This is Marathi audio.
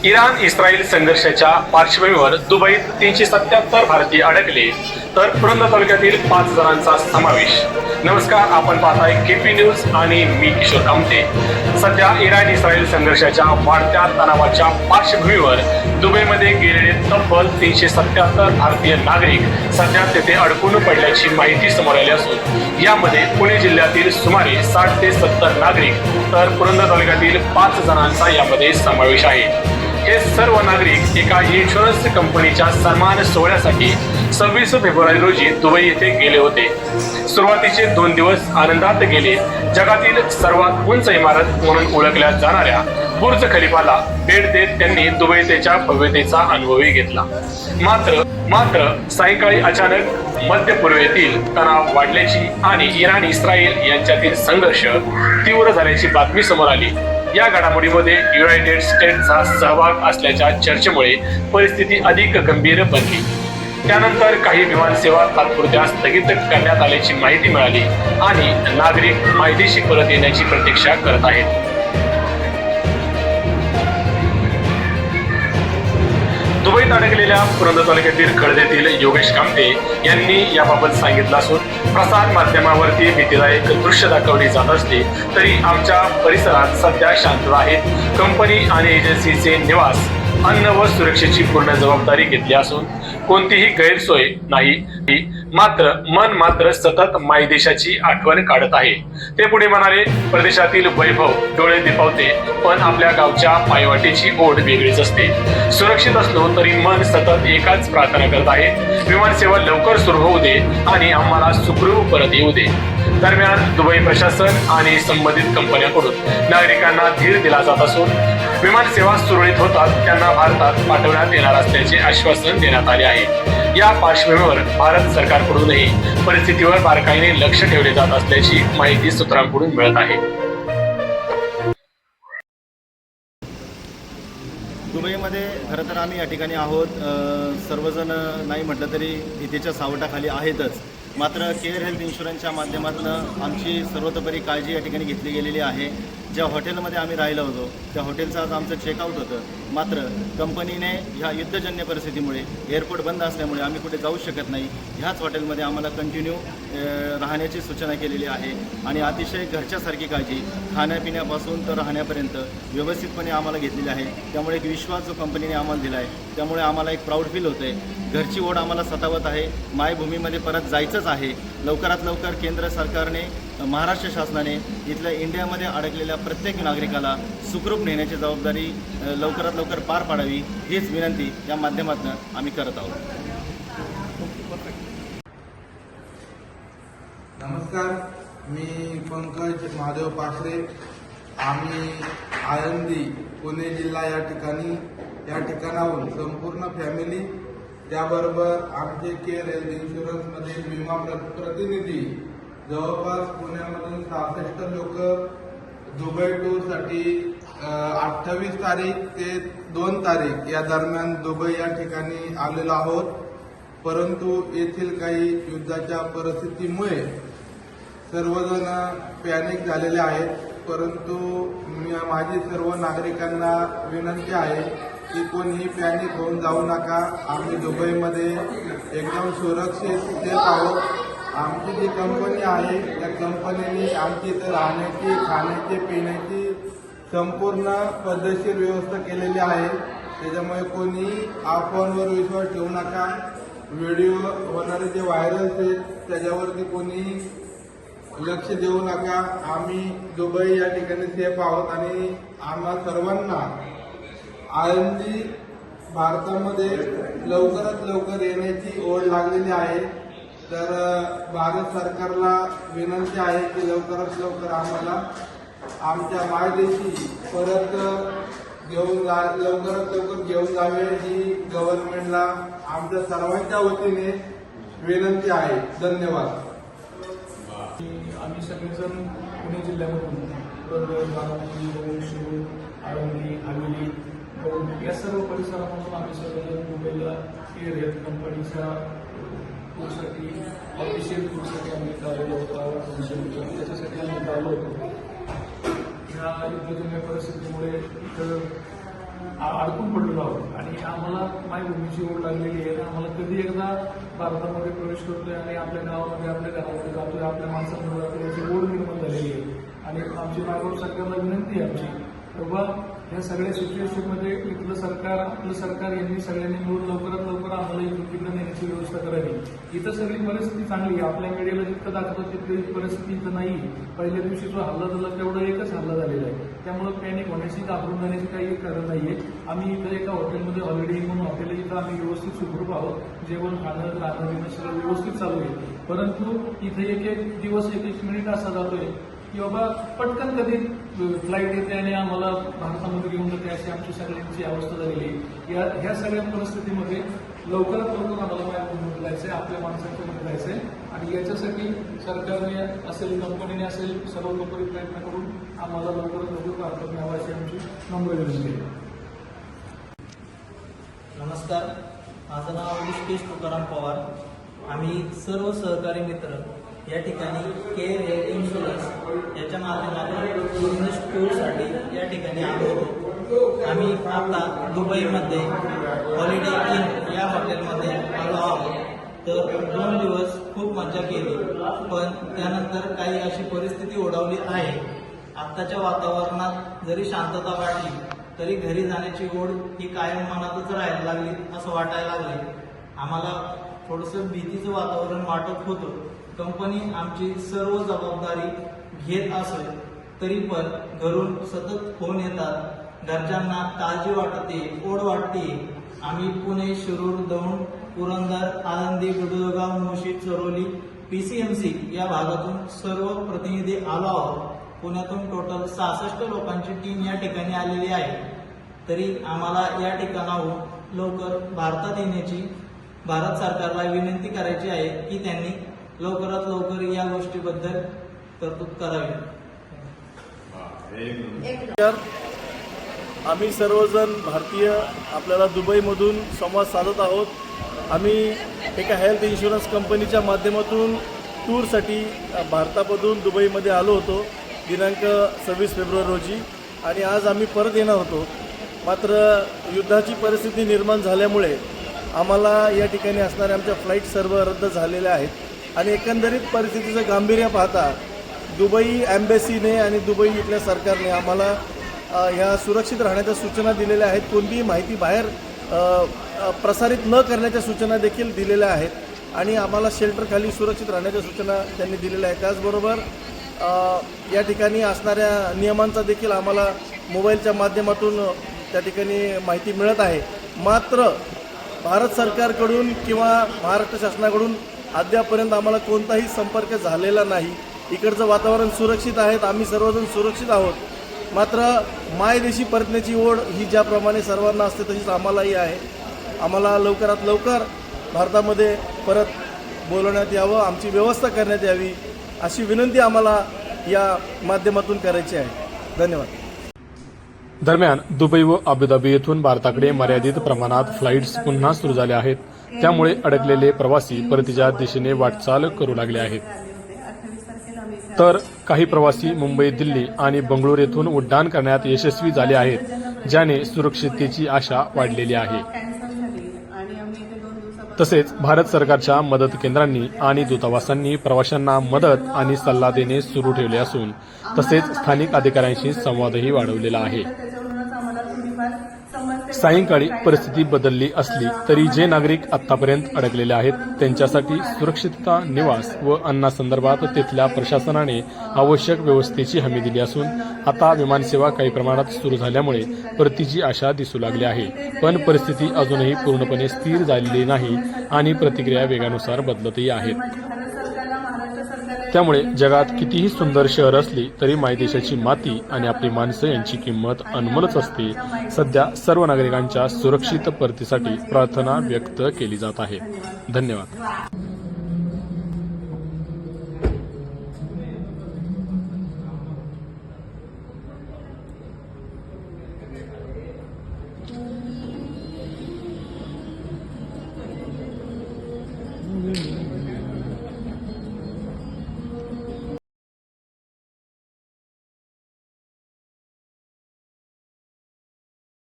इराण इस्रायल संघर्षाच्या पार्श्वभूमीवर दुबईत 377 भारतीय अडकले तर पुरंदर तालुक्यातील 5 जणांचा समावेश। नमस्कार, आपण पाहताय केपी न्यूज आणि मी किशोर कामते। सध्या इराण इस्रायल संघर्षाच्या वाढत्या तणावाच्या पार्श्वभूमीवर दुबईमध्ये गेलेले तब्बल 377 भारतीय नागरिक सध्या तेथे अडकून पडल्याची माहिती समोर आली असून यामध्ये पुणे जिल्ह्यातील सुमारे 60 ते 70 नागरिक तर पुरंदर तालुक्यातील 5 जणांचा यामध्ये समावेश आहे। हे सर्व नागरिक एका इन्शुरन्स कंपनीच्या सन्मान सोहळ्यासाठी 26 फेब्रुवारी रोजी दुबई येथे गेले होते। सुरुवातीचे 2 दिवस आनंदात गेले। जगातील सर्वात उंच इमारत म्हणून ओळखल्या जाणाऱ्या बुर्ज खलिफाला भेट देत त्यांनी दुबईच्या भव्यतेचा अनुभवही घेतला। मात्र सायंकाळी अचानक मध्य पूर्वेतील तणाव वाढल्याची आणि इराण इस्रायल यांच्यातील संघर्ष तीव्र झाल्याची बातमी समोर आली। या घडामोडीमध्ये युनायटेड स्टेट्सचा सहभाग असल्याच्या चर्चेमुळे परिस्थिती अधिक गंभीर बनली। त्यानंतर काही विमानसेवा तात्पुरत्या स्थगित करण्यात आल्याची माहिती मिळाली आणि नागरिक मायदेशी परत येण्याची प्रतीक्षा करत आहेत। दुबईत अडकलेल्या पुरंदर तालुक्यातील खळदेतील योगेश कामते यांनी याबाबत सांगितलं असून प्रसार माध्यमावरती भीतीदायक दृश्य दाखवली जात असली तरी आमच्या परिसरात सध्या शांतता आहे। कंपनी आणि एजन्सीचे निवास, अन्न व सुरक्षेची पूर्ण जबाबदारी घेतली असून कोणतीही गैरसोय नाही। मात्र सतत मायदेशाची आठवण काढत आहे। ते पुढे म्हणाले, प्रदेशातील वैभव डोळे दिपावते पण आपल्या गावच्या पायवाटेची ओढ वेगळीच असते। सुरक्षित असलो तरी मन सतत एकाच प्रार्थना करत आहे, विमानसेवा लवकर सुरू होऊ दे आणि आम्हाला सुखरूप परत येऊ दे। दरम्यान दुबई प्रशासन आणि संबंधित कंपन्यांकडून नागरिकांना धीर दिला जात असून विमानसेवा सुरळीत होतात त्यांना भारतात पाठवण्यात येणार असल्याचे आश्वासन देण्यात आले आहे। या पार्श्वभूमीवर भारत सरकारकडूनही परिस्थितीवर बारकाईने लक्ष ठेवले जात असल्याची माहिती सूत्रांकडून मिळत आहे। दुबईमध्ये खरं तर आम्ही या ठिकाणी आहोत, सर्वजण नाही म्हटलं तरी भीतीच्या सावटाखाली आहेतच। मात्र केअर हेल्थ इन्शुरन्सच्या माध्यमातून आमची सर्वतोपरी काळजी या ठिकाणी घेतली गेलेली आहे। ज्या हॉटेलमध्ये आम्ही राहिलो होतो त्या हॉटेलचं आज आमचं चेकआउट होतं, मात्र कंपनीने ह्या युद्धजन्य परिस्थितीमुळे एअरपोर्ट बंद असल्यामुळे आम्ही कुठे जाऊ शकत नाही। ह्याच हॉटेलमध्ये आम्हाला कंटिन्यू राहण्याची सूचना केलेली आहे आणि अतिशय घरच्यासारखी काळजी खाण्यापिण्यापासून तर राहण्यापर्यंत व्यवस्थितपणे आम्हाला घेतलेली आहे। त्यामुळे एक विश्वास जो कंपनीने आम्हाला दिला आहे त्यामुळे आम्हाला एक प्राऊड फील होतं आहे। घरची ओढ आम्हाला सतावत आहे, मायभूमीमध्ये परत जायचंच आहे। लवकरात लवकर केंद्र सरकारने, महाराष्ट्र शासनाने इथल्या इंडियामध्ये अडकलेल्या प्रत्येक नागरिकाला सुखरूप नेण्याची जबाबदारी लवकरात लवकर पार पाडावी हीच विनंती या माध्यमातून आम्ही करत आहोत। नमस्कार, मी पंकज महादेव पाखरे। आम्ही आळंदी पुणे जिल्हा या ठिकाणाहून संपूर्ण फॅमिली त्याबरोबर आमचे केअर हेल्थ इन्शुरन्समधील विमा प्रतिनिधी जवळपास पुण्यामधून 66 लोक दुबई टूरसाठी 28 तारीख ते 2 तारीख या दरम्यान दुबई या ठिकाणी आलेलो आहोत। परंतु येथील काही युद्धाच्या परिस्थितीमुळे सर्वजण पॅनिक झालेले आहेत। परंतु माझी सर्व नागरिकांना विनंती आहे की कोणीही पॅनिक होऊन जाऊ नका। आम्ही दुबईमध्ये एकदम सुरक्षित सेफ आहोत। आमची जी कंपनी आहे त्या कंपनीने आमची इथं राहण्याची, खाण्याची, पिण्याची संपूर्ण पद्धतशीर व्यवस्था केलेली आहे। त्याच्यामुळे कोणी अफवांवर विश्वास ठेवू नका। व्हिडिओ होणारे जे व्हायरल्स आहेत त्याच्यावरती कोणी लक्ष देऊ नका। आम्ही दुबई या ठिकाणी सेफ आहोत आणि आम्हा सर्वांना आळंदी भारतामध्ये लवकरात लवकर येण्याची ओढ लागलेली आहे। तर भारत सरकारला विनंती आहे की लवकरात लवकर आम्हाला आमच्या मायदेशी परत लवकरात लवकर घेऊन जावे ही गव्हर्नमेंटला आमच्या सर्वांच्या वतीने विनंती आहे। धन्यवाद। आम्ही सगळेजण पुणे जिल्ह्यामधून बारामती, आळंदी, हवेली या सर्व परिसरापासून आम्ही सगळेजण दुबईला केअर हेल्थ कंपनीच्या टूरसाठी, ऑफिशियल टूरसाठी आम्ही इथं आलेलो होतो। त्याच्यासाठी आम्ही इथं आलो होतो। ह्या युद्धजन्य परिस्थितीमुळे इथं अडकून पडलेलो आहोत आणि आम्हाला मायभूमीची ओढ लागलेली आहे. आम्हाला कधी एकदा भारतामध्ये प्रवेश करतोय आणि आपल्या गावामध्ये आपल्या घरामध्ये जातोय, आपल्या माणसांमध्ये जातोय, याची ओढ निर्माण झालेली आहे. आणि आमची मागोर सरकारला विनंती आहे आमची बाबा ह्या सगळ्या सिच्युएशनमध्ये इथलं सरकार आपलं सरकार यांनी सगळ्यांनी मिळून लवकरात लवकर आम्हाला इथून तिकडे नेण्याची व्यवस्था करावी. इथं सगळी परिस्थिती चांगली आहे. आपल्या मीडियाला जितकं दाखवतं तितकी परिस्थिती इथं नाही. पहिल्या दिवशी जो हल्ला झाला तेवढा एकच हल्ला झालेला आहे. त्यामुळे पॅनिक होण्याची घाबरून जाण्याची काही कारण नाहीये. आम्ही इथं एका हॉटेलमध्ये ऑलरेडी म्हणून हॉटेल इथं आम्ही व्यवस्थित सुखरूप आहोत. जेवण खाणं राहणं बिणं सगळं व्यवस्थित चालू आहे. परंतु इथे एक दिवस 1 मिनिट असा जातोय की बाबा पटकन कधी फ्लाईट येते आणि आम्हाला भारतामध्ये घेऊन जाते अशी आमची सगळ्यांची अवस्था झालेली आहे. ह्या सगळ्या परिस्थितीमध्ये लवकरात लवकर आम्हाला मायभूमीमध्ये जायचंय, आपल्या माणसांच्या मध्ये जायचंय आणि याच्यासाठी सरकारने असेल कंपनीने असेल सर्वतोपरी प्रयत्न करून आम्हाला लवकरात लवकर भारतात न्यावं अशी आमची नम्र विनंती आहे. नमस्कार, माझं नाव ऋषिकेश तुकाराम पवार. आम्ही सर्व सहकारी मित्र या ठिकाणी केअर हेल्थ इन्शुरन्स याच्या माध्यमातून बिझनेस टूरसाठी या ठिकाणी आलो होतो. आम्ही आता दुबईमध्ये हॉलिडे इन या हॉटेलमध्ये आलो आहोत. तर 2 दिवस खूप मजा केली, पण त्यानंतर काही अशी परिस्थिती ओढावली आहे. आत्ताच्या वातावरणात जरी शांतता वाटली तरी घरी जाण्याची ओढ ही कायम मनातच राहायला लागली असं वाटायला लागले. आम्हाला थोडंसं भीतीचं वातावरण वाटत होतं. कंपनी आमची सर्व जबाबदारी घेत असेल तरी पण घरून सतत फोन येतात. घरच्यांना काळजी वाटते, ओढ वाटते. आम्ही पुणे, शिरूर, दौंड, पुरंदर, आळंदी, गुडगाव, मुशी, चरोली, PCMC या भागातून सर्व प्रतिनिधी आलो आहोत. पुण्यातून टोटल 66 लोकांची टीम या ठिकाणी आलेली आहे. तरी आम्हाला या ठिकाणाहून लवकर भारतात येण्याची भारत सरकारला विनंती करायची आहे की त्यांनी लवकरात लवकर या गोष्टीबद्दल तरतूद करावी. आम्ही सर्वजण भारतीय आपल्याला दुबईमधून संवाद साधत आहोत. आम्ही एका हेल्थ इन्शुरन्स कंपनीच्या माध्यमातून टूरसाठी भारतामधून दुबईमध्ये आलो होतो दिनांक 26 फेब्रुवारी रोजी आणि आज आम्ही परत येणार होतो. मात्र युद्धाची परिस्थिती निर्माण झाल्यामुळे आम्हाला या ठिकाणी असणाऱ्या आमच्या फ्लाईट सर्व रद्द झालेल्या आहेत आणि एकंदरीत परिस्थितीचं गांभीर्य पाहता दुबई एम्बेसीने आणि दुबई इथल्या सरकारने आम्हाला ह्या सुरक्षित राहण्याच्या सूचना दिलेल्या आहेत. कोणतीही माहिती बाहेर प्रसारित न करण्याच्या सूचना देखील दिलेल्या आहेत आणि आम्हाला शेल्टरखाली सुरक्षित राहण्याच्या सूचना त्यांनी दिलेल्या आहेत. त्याचबरोबर या ठिकाणी असणाऱ्या नियमांचा देखील आम्हाला मोबाईलच्या माध्यमातून त्या ठिकाणी माहिती मिळत आहे. मात्र भारत सरकारकडून किंवा महाराष्ट्र शासनाकडून अद्यापर्यंत आम्हाला कोणताही संपर्क झालेला नाही. इकडचं वातावरण सुरक्षित आहे, आम्ही सर्वजण सुरक्षित आहोत. मात्र मायदेशी परतण्याची ओढ ही ज्याप्रमाणे सर्वांना असते तशीच आम्हालाही आहे. आम्हाला लवकरात लवकर भारतामध्ये परत बोलवण्यात यावं, आमची व्यवस्था करण्यात यावी अशी विनंती आम्हाला या माध्यमातून करायची आहे. धन्यवाद. दरम्यान दुबई व अबुधाबी येथून भारताकडे मर्यादित प्रमाणात फ्लाईट्स पुन्हा सुरू झाल्या आहेत. त्यामुळे अडकलेले प्रवासी परतीच्या दिशेने वाटचाल करू लागले आहेत. तर काही प्रवासी मुंबई, दिल्ली आणि बंगळूर येथून उड्डाण करण्यात यशस्वी झाले आहेत, ज्याने सुरक्षिततेची आशा वाढलेली आहे. तसेच भारत सरकारच्या मदत केंद्रांनी आणि दूतावासांनी प्रवाशांना मदत आणि सल्ला देणे सुरू ठेवले असून तसेच स्थानिक अधिकाऱ्यांशी संवादही वाढवलेला आहे. सायंकाळी परिस्थिती बदलली असली तरी जे नागरिक आतापर्यंत अडकलेले आहेत त्यांच्यासाठी सुरक्षितता, निवास व अन्नासंदर्भात तिथल्या प्रशासनाने आवश्यक व्यवस्थेची हमी दिली असून आता विमानसेवा काही प्रमाणात सुरू झाल्यामुळे परतीची आशा दिसू लागली आहे. पण परिस्थिती अजूनही पूर्णपणे स्थिर झालेली नाही आणि प्रतिक्रिया वेगानुसार बदलतही आहेत. त्यामुळे जगात कितीही सुंदर शहर असली तरी मायदेशाची माती आणि आपली माणसं यांची किंमत अनमोलच असते. सध्या सर्व नागरिकांच्या सुरक्षित परतीसाठी प्रार्थना व्यक्त केली जात आहे. धन्यवाद.